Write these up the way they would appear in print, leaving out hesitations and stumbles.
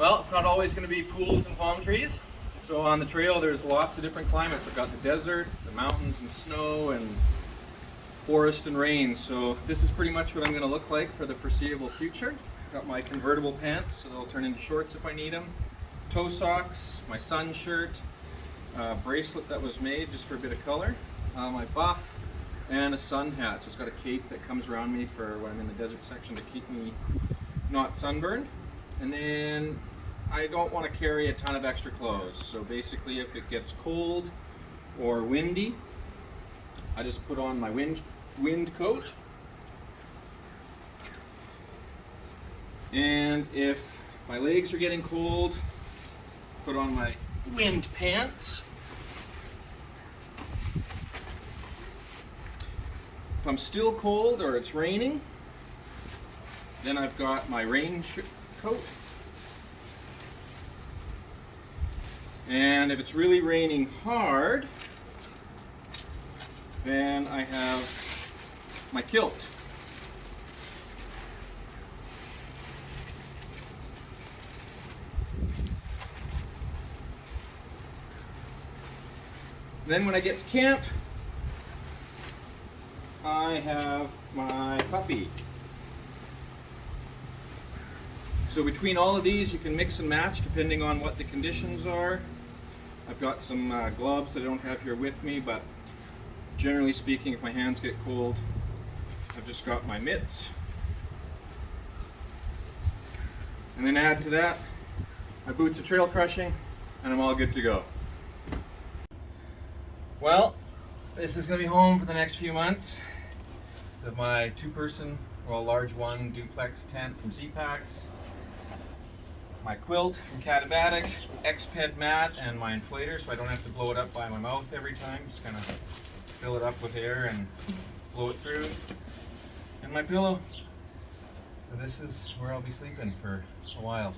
Well, it's not always going to be pools and palm trees. So on the trail there's lots of different climates. I've got the desert, the mountains and snow, and forest and rain. So this is pretty much what I'm going to look like for the foreseeable future. Got my convertible pants, so they'll turn into shorts if I need them. Toe socks, my sun shirt, bracelet that was made just for a bit of color, my buff, and a sun hat. So it's got a cape that comes around me for when I'm in the desert section to keep me not sunburned. And then I don't want to carry a ton of extra clothes. So basically if it gets cold or windy, I just put on my wind coat. And if my legs are getting cold, put on my wind pants. If I'm still cold or it's raining, then I've got my rain coat. And if it's really raining hard, then I have my kilt. Then when I get to camp, I have my puppy. So between all of these you can mix and match depending on what the conditions are. I've got some gloves that I don't have here with me, but generally speaking, if my hands get cold, I've just got my mitts. And then add to that my boots of trail crushing, and I'm all good to go. Well, this is going to be home for the next few months. My two-person, well, large one duplex tent from Z-Packs, my quilt from Katabatic, X-Ped mat, and my inflator so I don't have to blow it up by my mouth every time. Just kind of fill it up with air and blow it through. And my pillow. So this is where I'll be sleeping for a while.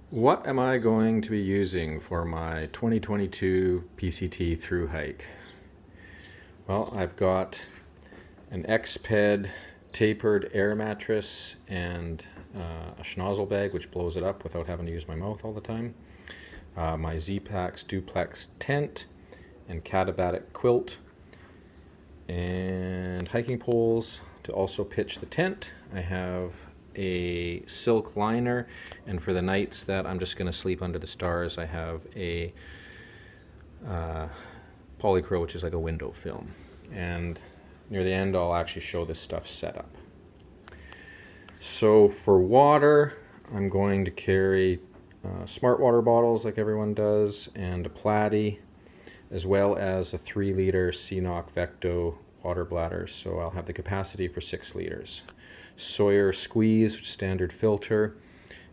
What am I going to be using for my 2022 PCT through hike? Well, I've got an X-Ped tapered air mattress and a schnozzle bag which blows it up without having to use my mouth all the time. My Z-Packs duplex tent and Katabatic quilt and hiking poles to also pitch the tent. I have a silk liner, and for the nights that I'm just going to sleep under the stars, I have a polycro, which is like a window film. And near the end I'll actually show this stuff set up. So for water, I'm going to carry smart water bottles like everyone does, and a platy, as well as a 3-liter CNOC Vecto water bladder. So I'll have the capacity for 6 liters. Sawyer squeeze, which is standard filter,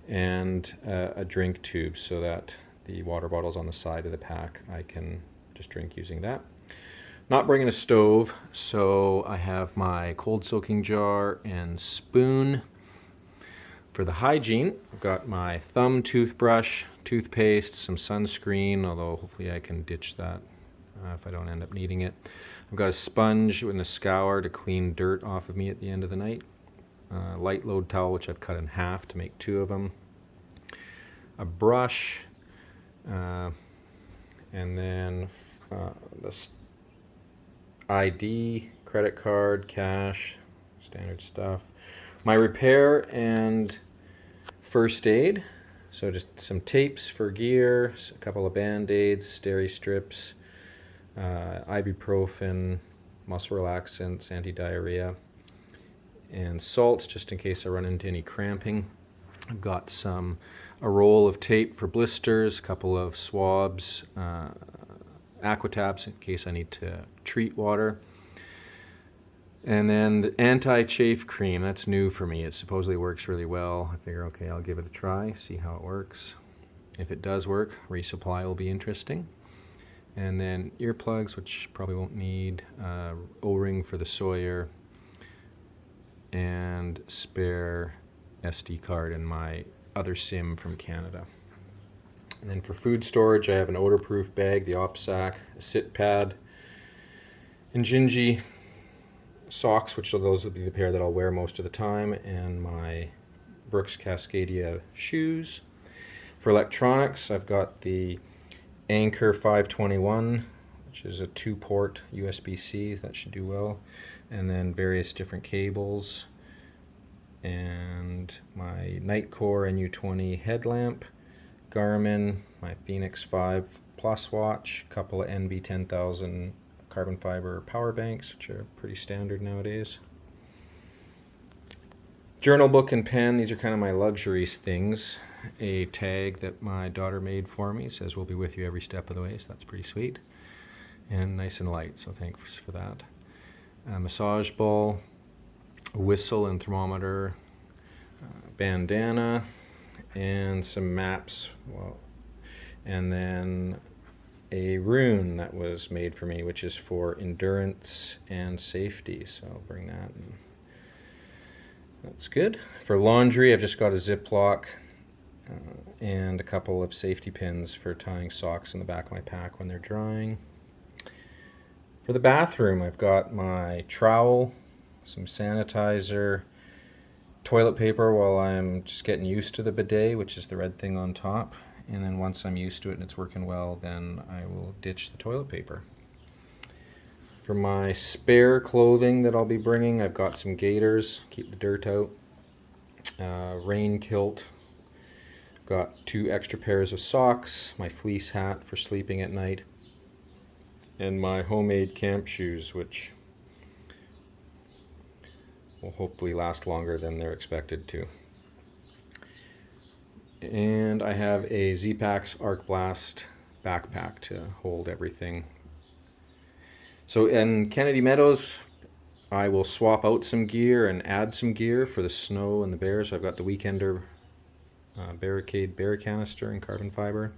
and a drink tube so that the water bottle's on the side of the pack. I can just drink using that. Not bringing a stove, so I have my cold soaking jar and spoon. For the hygiene, I've got my thumb toothbrush, toothpaste, some sunscreen, although hopefully I can ditch that if I don't end up needing it. I've got a sponge and a scour to clean dirt off of me at the end of the night. Light load towel, which I've cut in half to make 2 of them. A brush, and then the ID, credit card, cash, standard stuff. My repair and first aid, so just some tapes for gear, a couple of band-aids, steri strips, ibuprofen, muscle relaxants, anti-diarrhea, and salts just in case I run into any cramping. I've got a roll of tape for blisters, a couple of swabs, aquatabs in case I need to treat water. And then the anti-chafe cream, that's new for me. It supposedly works really well. I figure, okay, I'll give it a try, see how it works. If it does work, resupply will be interesting. And then earplugs, which probably won't need, O-ring for the Sawyer, and spare SD card in my other SIM from Canada. And then for food storage, I have an odor-proof bag, the OpSac, a sit pad, and Gingy socks, which those will be the pair that I'll wear most of the time, and my Brooks Cascadia shoes. For electronics, I've got the Anchor 521, which is a 2-port USB-C. That should do well. And then various different cables. And my Nightcore NU20 headlamp. Garmin, my Phoenix 5 Plus watch. A couple of NB10000 carbon fiber power banks, which are pretty standard nowadays. Journal book and pen, these are kind of my luxury things. A tag that my daughter made for me, says we'll be with you every step of the way, so that's pretty sweet. And nice and light, so thanks for that. A massage ball, a whistle and thermometer, bandana, and some maps. Well, and then a rune that was made for me, which is for endurance and safety, so I'll bring that in. That's good. For laundry, I've just got a Ziploc and a couple of safety pins for tying socks in the back of my pack when they're drying. For the bathroom, I've got my trowel, some sanitizer, toilet paper while I'm just getting used to the bidet, which is the red thing on top. And then once I'm used to it and it's working well, then I will ditch the toilet paper. For my spare clothing that I'll be bringing, I've got some gaiters, keep the dirt out, rain kilt, got 2 extra pairs of socks, my fleece hat for sleeping at night, and my homemade camp shoes, which will hopefully last longer than they're expected to. And I have a Z-Packs Arc Blast backpack to hold everything. So in Kennedy Meadows, I will swap out some gear and add some gear for the snow and the bears. So I've got the Weekender Barricade bear canister in carbon fiber.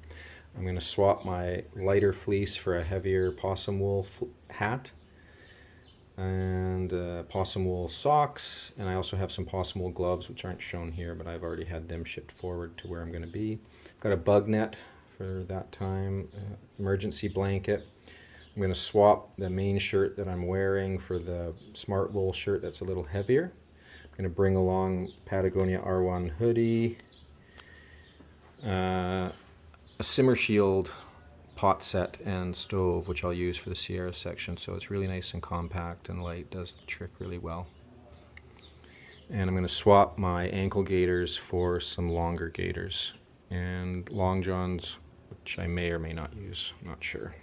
I'm going to swap my lighter fleece for a heavier possum wool hat and possum wool socks, and I also have some possum wool gloves, which aren't shown here, but I've already had them shipped forward to where I'm going to be. I've got a bug net for that time, emergency blanket. I'm going to swap the main shirt that I'm wearing for the smart wool shirt that's a little heavier. I'm going to bring along Patagonia R1 Hoodie, a simmer shield pot set and stove, which I'll use for the Sierra section, so it's really nice and compact and light, does the trick really well. And I'm going to swap my ankle gaiters for some longer gaiters and long johns, which I may or may not use, I'm not sure.